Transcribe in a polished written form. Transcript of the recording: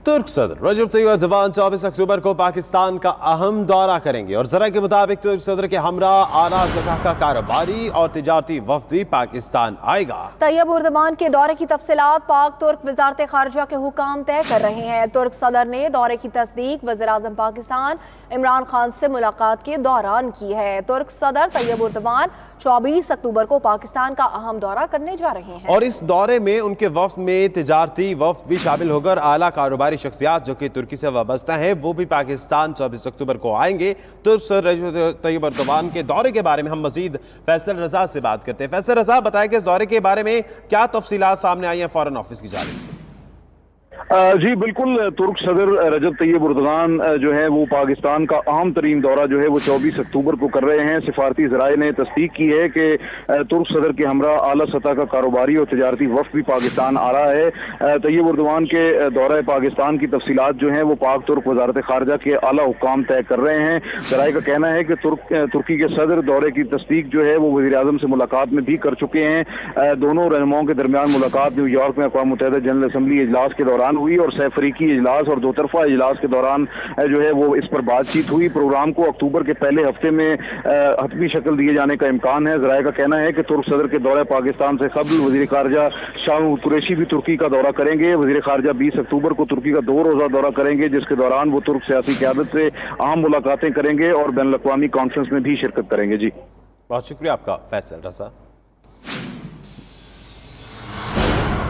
तुर्क सदर रजब Tayyip Erdogan 24 अक्टूबर को पाकिस्तान का अहम दौरा करेंगे और ज़रा के मुताबिक तुर्क सदर के हमरा आला सतह का कारोबारी और तिजारती वफ्द भी पाकिस्तान आएगा। तैयब एर्दोगान के दौरे की तफसीलात पाक तुर्क वजारत खारजा के हुकाम तय कर रहे हैं। तुर्क सदर ने दौरे की तस्दीक वज़ीर आज़म पाकिस्तान इमरान खान से मुलाकात के दौरान की है। तुर्क सदर तैयब एर्दोगान 24 अक्टूबर को पाकिस्तान का अहम दौरा करने जा रहे हैं और इस दौरे में उनके वफ्द में तिजारती वफ्द भी शामिल होकर आला कारोबारी शख्सियात जो कि तुर्की से वाबस्ता हैं वो भी पाकिस्तान 24 अक्टूबर को आएंगे। तुर्क सदर रजब तैयब एर्दोगान के दौरे के बारे में हम मजीद फैसल रजा से बात करते हैं। फैसल रजा, बताएं कि इस दौरे के बारे में क्या तफसीलात सामने आई हैं फॉरेन ऑफिस की जानिब से? जी बिल्कुल, तुर्क सदर रजब तैयब एर्दोगान जो है वो पाकिस्तान का अहम तरीन दौरा जो है वो 24 अक्टूबर को कर रहे हैं। सिफारती ज़राए ने तस्दीक की है कि तुर्क सदर के हमरा आला सतह का कारोबारी और तजारती वफ्द भी पाकिस्तान आ रहा है। तैयब एर्दोगान के दौरा पाकिस्तान की तफसीलात जो हैं वो पाक तुर्क वजारत खारजा के आला हुक्काम तय कर रहे हैं। ज़राए का कहना है कि तुर्की के सदर दौरे की तस्दीक जो है वो वज़ीर आज़म से मुलाकात में भी कर चुके हैं। दोनों रहनुमाओं के दरमियान मुलाकात न्यूयॉर्क में अक़वाम मुत्तहिदा जनरल असम्बली इजलास के दौरान हुई और सैफरीकी इजलास और दो तरफा इजलास के दौरान जो है वो इस पर बातचीत हुई। प्रोग्राम को अक्टूबर के पहले हफ्ते में हतमी शक्ल दिए जाने का इम्कान है। ज़राए का कहना है कि तुर्क सदर के दौरे पाकिस्तान से कबल वज़ीर खारजा शाह महमूद कुरैशी भी तुर्की का दौरा करेंगे। वज़ीर खारजा 20 अक्टूबर को तुर्की का 2 रोज़ा दौरा करेंगे, जिसके दौरान वो तुर्क सियासी क़यादत से अहम मुलाकातें करेंगे और बैनुल अक़वामी कॉन्फ्रेंस में भी शिरकत करेंगे। जी बहुत शुक्रिया आपका फैसल रजा।